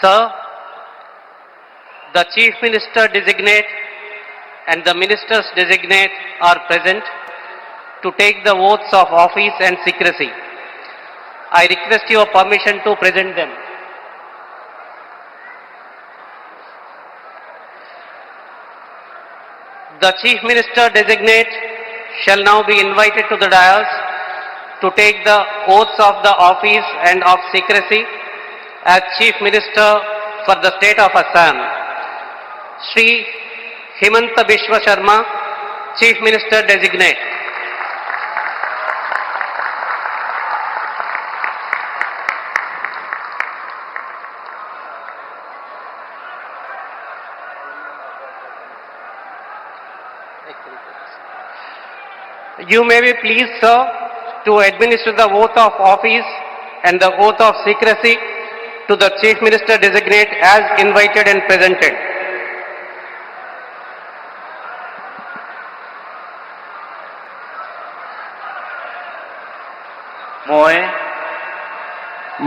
Sir, the Chief Minister designate and the ministers designate are present to take the oaths of office and secrecy. I request your permission to present them. The Chief Minister designate shall now be invited to the dais to take the oaths of the office and of secrecy as Chief Minister for the State of Assam. Shri Himanta Biswa Sharma, Chief Minister designate. You may be pleased, sir, to administer the oath of office and the oath of secrecy to the Chief Minister designate as invited and presented.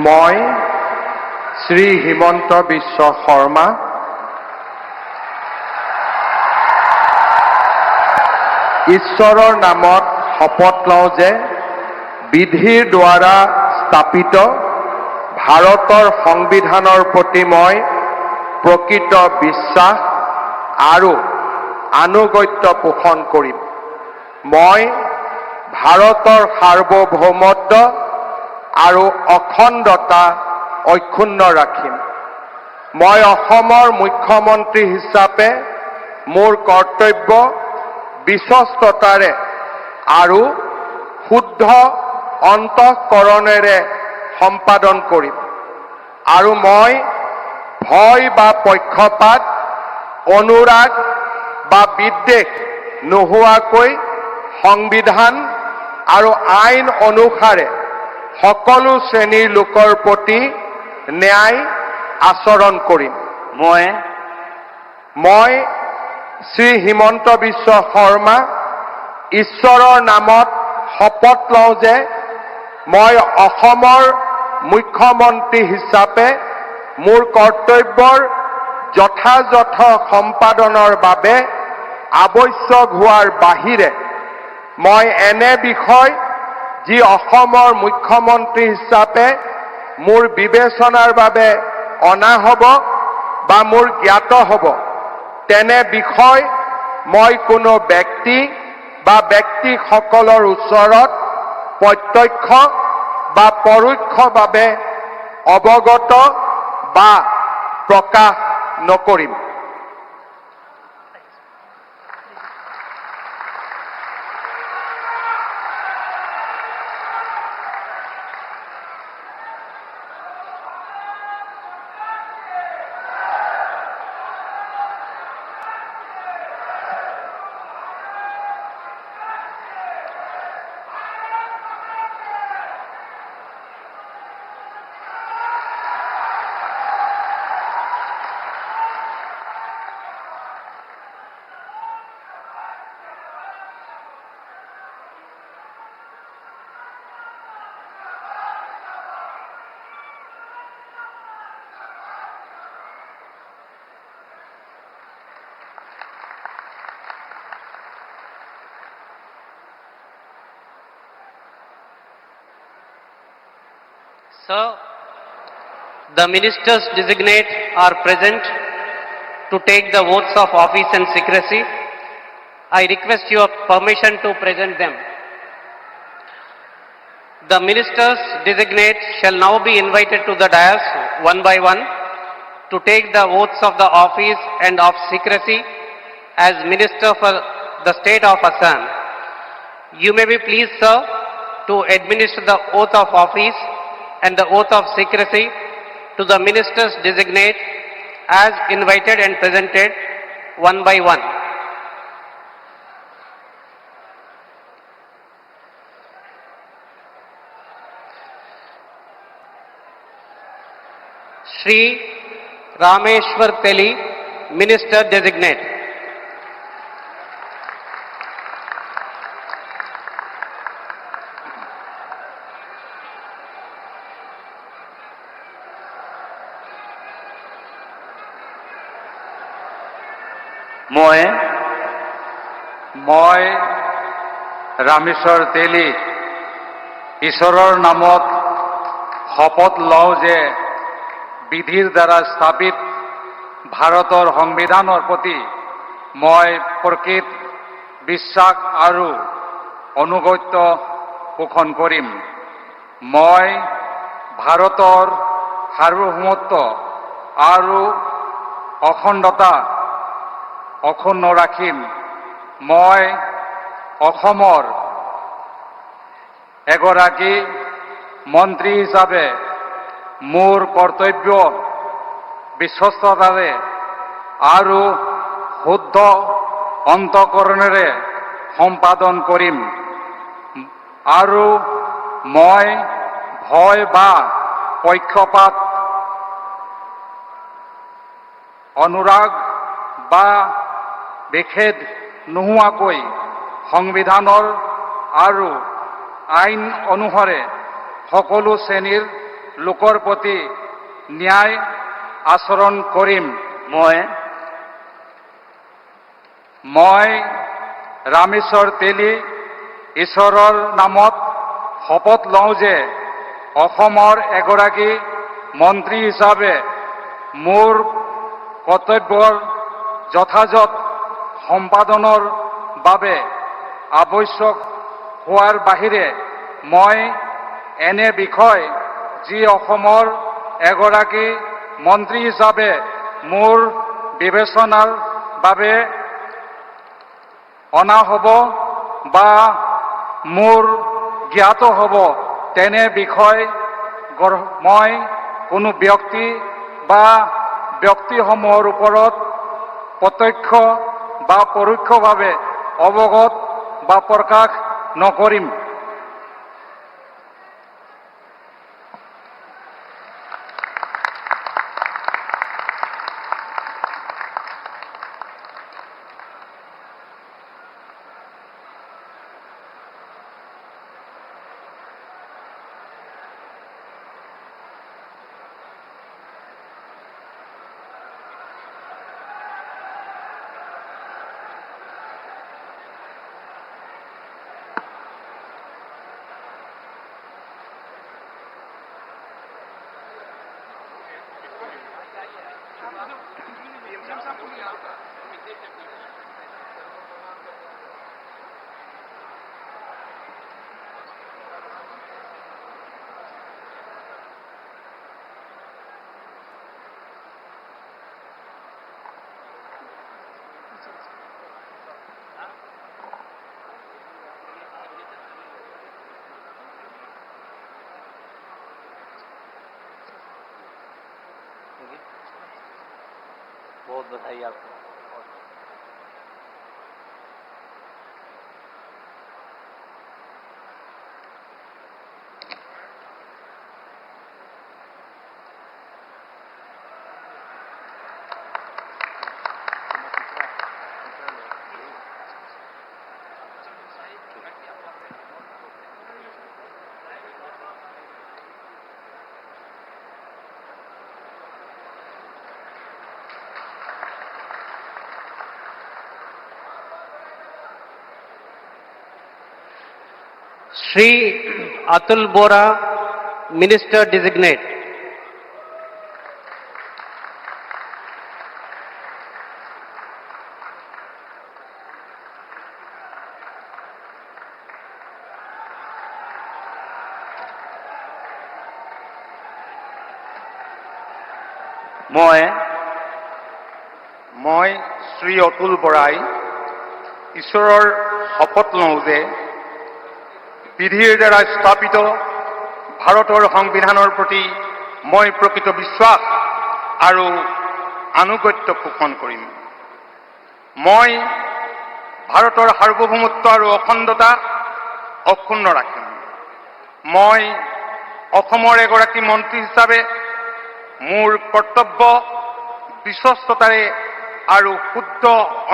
মই শ্ৰী হিমন্ত বিশ্ব শৰ্মা ঈশ্বৰৰ নামত শপত লওঁ যে বিধিৰ দ্বাৰা স্থাপিত ভাৰতৰ সংবিধানৰ প্ৰতি মই প্ৰকৃত বিশ্বাস আৰু আনুগত্য পোষণ কৰিম। মই ভাৰতৰ সাৰ্বভৌমত্ব আৰু অখণ্ডতা অক্ষুণ্ণ ৰাখিম। মই অসমৰ মুখ্যমন্ত্ৰী হিচাপে মোৰ কৰ্তব্য বিশ্বস্ততাৰে আৰু শুদ্ধ অন্তঃকৰণেৰে সম্পাদন কৰিম আৰু মই ভয় বা পক্ষপাত অনুৰাগ বা বিদ্বেষ নোহোৱাকৈ সংবিধান আৰু আইন অনুসাৰে সকলো শ্ৰেণীৰ লোকৰ প্ৰতি ন্যায় আচৰণ কৰিম। মই শ্ৰী হিমন্ত বিশ্ব শৰ্মা ঈশ্বৰৰ নামত শপত লওঁ যে মই অসমৰ মুখ্যমন্ত্ৰী হিচাপে মোৰ কৰ্তব্যৰ যথাযথ সম্পাদনৰ বাবে আৱশ্যক হোৱাৰ বাহিৰে মই এনে বিষয় যি অসমৰ মুখ্যমন্ত্ৰী হিচাপে মোৰ বিবেচনাৰ বাবে অনা হ'ব বা মোৰ জ্ঞাত হ'ব তেনে বিষয় মই কোনো ব্যক্তি বা ব্যক্তিসকলৰ ওচৰত প্ৰত্যক্ষ বা পৰোক্ষভাৱে অৱগত বা প্ৰকাশ নকৰিম। Sir, the ministers designate are present to take the oaths of office and secrecy. I request your permission to present them. The ministers designate shall now be invited to the dais one by one to take the oaths of the office and of secrecy as Minister for the State of Assam. You may be pleased, sir, to administer the oath of office and the oath of secrecy to the ministers designate as invited and presented one by one. Shri Rameshwar Teli, Minister designate. মই ৰামেশ্বৰ তেলী ঈশ্বৰৰ নামত শপত লওঁ যে বিধিৰ দ্বাৰা স্থাপিত ভাৰতৰ সংবিধানৰ প্ৰতি মই প্ৰকৃত বিশ্বাস আৰু অনুগত্য পোষণ কৰিম। মই ভাৰতৰ সাৰ্বভৌমত্ব আৰু অখণ্ডতা অক্ষুণ্ণ ৰাখিম। মই অসমৰ এগৰাকী মন্ত্ৰী হিচাপে মোৰ কৰ্তব্য বিশ্বস্ততাৰে আৰু শুদ্ধ অন্তঃকৰণেৰে সম্পাদন কৰিম আৰু মই ভয় বা পক্ষপাত অনুৰাগ বা বিখেদ নোহোৱাকৈ সংবিধানৰ আৰু আইন অনুসাৰে সকলো শ্ৰেণীৰ লোকৰ প্ৰতি ন্যায় আচৰণ কৰিম। মই ৰামেশ্বৰ তেলী ঈশ্বৰৰ নামত শপত লওঁ যে অসমৰ এগৰাকী মন্ত্ৰী হিচাপে মোৰ কৰ্তব্যৰ যথাযথ সম্পাদনৰ বাবে আৱশ্যক হোৱাৰ বাহিৰে মই এনে বিষয় যি অসমৰ এগৰাকী মন্ত্ৰী হিচাপে মোৰ বিবেচনাৰ বাবে অনা হ'ব বা মোৰ জ্ঞাত হ'ব তেনে বিষয় মই কোনো ব্যক্তি বা ব্যক্তিসমূহৰ ওপৰত প্ৰত্যক্ষ বা পৰোক্ষভাৱে অৱগত বা প্ৰকাশ নকৰিম। बहुत बधाई आपको। Shri Atul Bora, Minister Designate. মই শ্ৰী অতুল বৰাই ঈশ্বৰৰ শপত লওঁ যে বিধিৰ দ্বাৰা স্থাপিত ভাৰতৰ সংবিধানৰ প্ৰতি মই প্ৰকৃত বিশ্বাস আৰু আনুগত্য পোষণ কৰিম। মই ভাৰতৰ সাৰ্বভৌমত্ব আৰু অখণ্ডতা অক্ষুণ্ণ ৰাখিম। মই অসমৰ এগৰাকী মন্ত্ৰী হিচাপে মোৰ কৰ্তব্য বিশ্বস্ততাৰে আৰু শুদ্ধ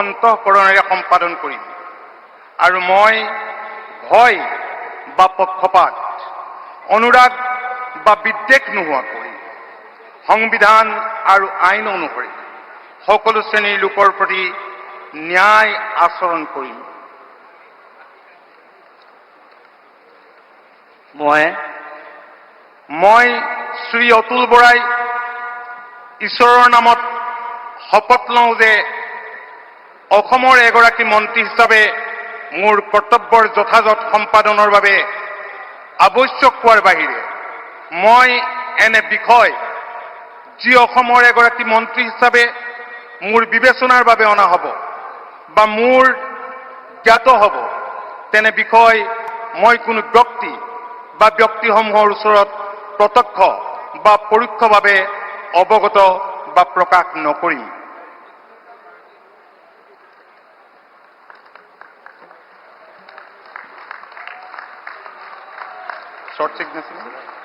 অন্তঃকৰণেৰে সম্পাদন কৰিম আৰু মই ভয় বা পক্ষপাত অনুৰাগ বা বিদ্বেষ নোহোৱাকৈ সংবিধান আৰু আইন অনুসৰি সকলো শ্ৰেণীৰ লোকৰ প্ৰতি ন্যায় আচৰণ কৰিম। মই শ্ৰী অতুল বৰাই ঈশ্বৰৰ নামত শপত লওঁ যে অসমৰ এগৰাকী মন্ত্ৰী হিচাপে মোৰ কৰ্তব্যৰ যথাযথ সম্পাদনৰ বাবে আৱশ্যক হোৱাৰ বাহিৰে মই এনে বিষয় যি অসমৰ এগৰাকী মন্ত্ৰী হিচাপে মোৰ বিবেচনাৰ বাবে অনা হ'ব বা মোৰ জ্ঞাত হ'ব তেনে বিষয় মই কোনো ব্যক্তি বা ব্যক্তিসমূহৰ ওচৰত প্ৰত্যক্ষ বা পৰোক্ষভাৱে অৱগত বা প্ৰকাশ নকৰিম। Short signature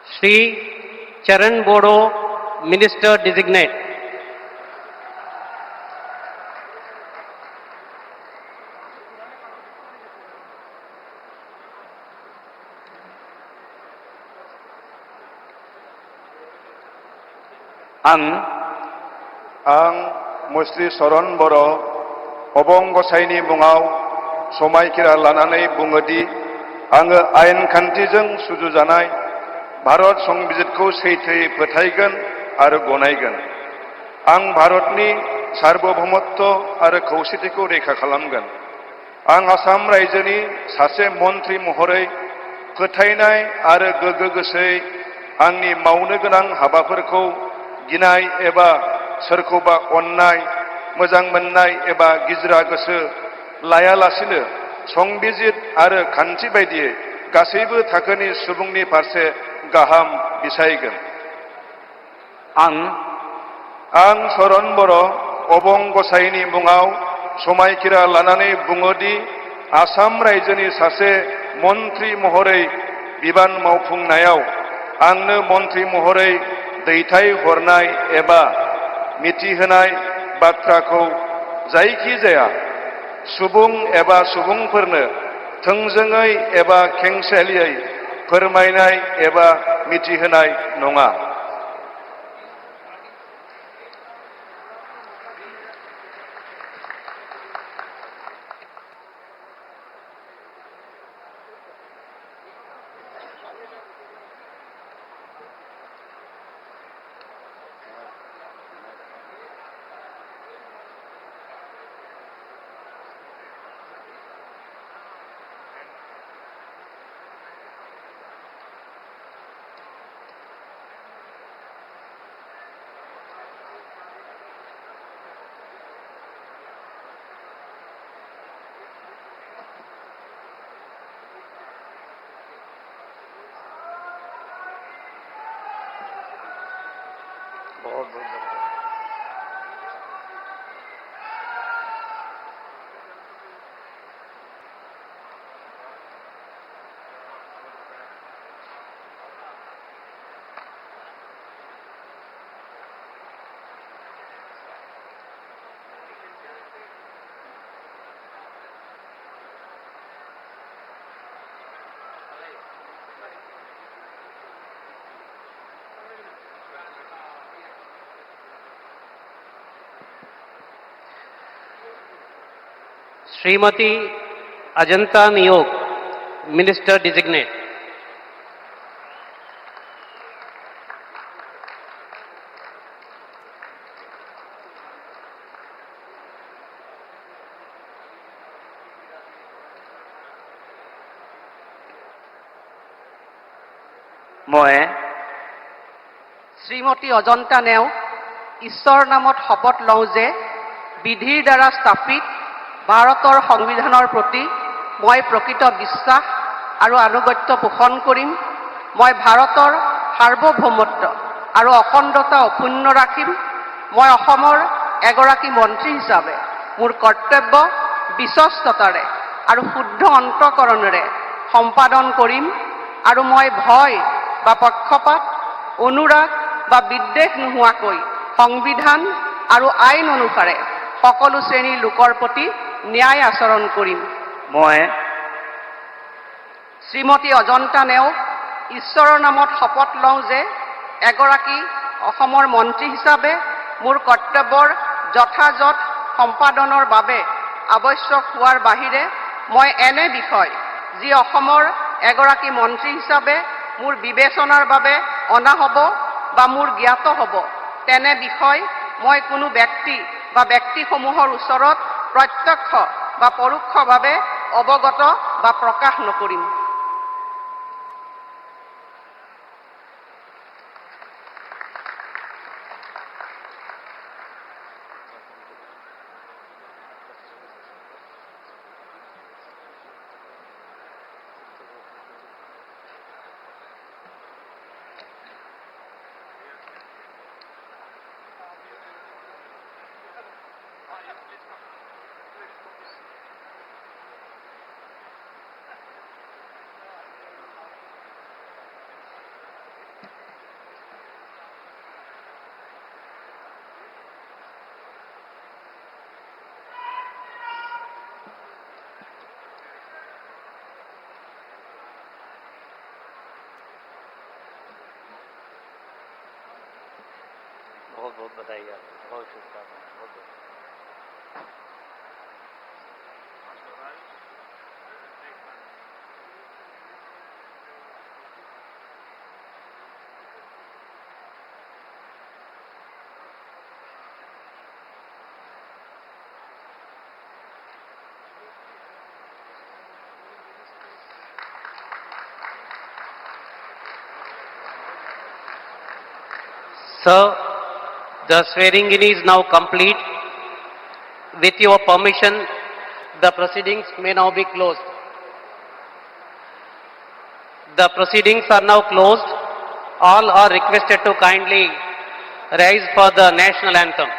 Shri Charan Bodo, Minister Designate. आं मुस्रि चरण बर' अबं गसाइनि मुङाव समायखिरा लानानै बुङोदि आङो आयेन खान्थिजों सुजुजानाय भारत संबिजितखौ सैथोयै फोथायगोन आरो गनायगोन। आं भारतनि सार्वभौमत्व आरो खौसेथिखौ रैखा खालामगोन। आं आसाम रायजोनि सासे मन्त्रि महरै फोथायनाय आरो गोगो गोसोयै आंनि मावनो गोनां हाबाफोरखौ गिनाय एबा सोरखौबा अननाय, मोजां मोननाय एबा गिज्रा गोसो लायालासिनो संबिजित आरो खान्थि बायदियै गासैबो थाखोनि सुबुंनि फारसे गाहाम बिसायगोन। आं चरण बर' अबं गसाइनि मुङाव समायखिरा लानानै बुङोदि आसाम रायजोनि सासे मन्त्रि महरै बिबान मावफुंनायाव आंनो मन्त्रि महरै दैथाय हरनाय एबा मिथिहोनाय बाथ्राखौ जायखिजाया सुबुं एबा सुबुंफोरनो थोंजोङै एबा खेंसालियै फोरमायनाय एबा मिथिहोनाय नङा। बहुत बहुत Srimati Ajanta Niyog, Minister Designate. মই শ্ৰীমতী অজন্তা নেওগ ঈশ্বৰৰ নামত শপত লওঁ যে বিধিৰ দ্বাৰা স্থাপিত ভাৰতৰ সংবিধানৰ প্ৰতি মই প্ৰকৃত বিশ্বাস আৰু আনুগত্য পোষণ কৰিম। মই ভাৰতৰ সাৰ্বভৌমত্ব আৰু অখণ্ডতা অক্ষুণ্ণ ৰাখিম। মই অসমৰ এগৰাকী মন্ত্ৰী হিচাপে মোৰ কৰ্তব্য বিশ্বস্ততাৰে আৰু শুদ্ধ অন্তঃকৰণেৰে সম্পাদন কৰিম আৰু মই ভয় বা পক্ষপাত অনুৰাগ বা বিদ্বেষ নোহোৱাকৈ সংবিধান আৰু আইন অনুসাৰে সকলো শ্ৰেণীৰ লোকৰ প্ৰতি ন্যায় আচৰণ কৰিম। মই শ্ৰীমতী অজন্তা নেওগ ঈশ্বৰৰ নামত শপত লওঁ যে এগৰাকী অসমৰ মন্ত্ৰী হিচাপে মোৰ কৰ্তব্যৰ যথাযথ সম্পাদনৰ বাবে আৱশ্যক হোৱাৰ বাহিৰে মই এনে বিষয় যি অসমৰ এগৰাকী মন্ত্ৰী হিচাপে মোৰ বিবেচনাৰ বাবে অনা হ'ব বা মোৰ জ্ঞাত হ'ব তেনে বিষয় মই কোনো ব্যক্তি বা ব্যক্তিসমূহৰ ওচৰত প্ৰত্যক্ষ বা পৰোক্ষভাৱে অৱগত বা প্ৰকাশ নকৰিম। बहुत बहुत बधाई आप बहुत शुभकामनाएं बहुत बहुत Sir, the swearing-in is now complete. With your permission, the proceedings may now be closed. The proceedings are now closed. All are requested to kindly rise for the national anthem.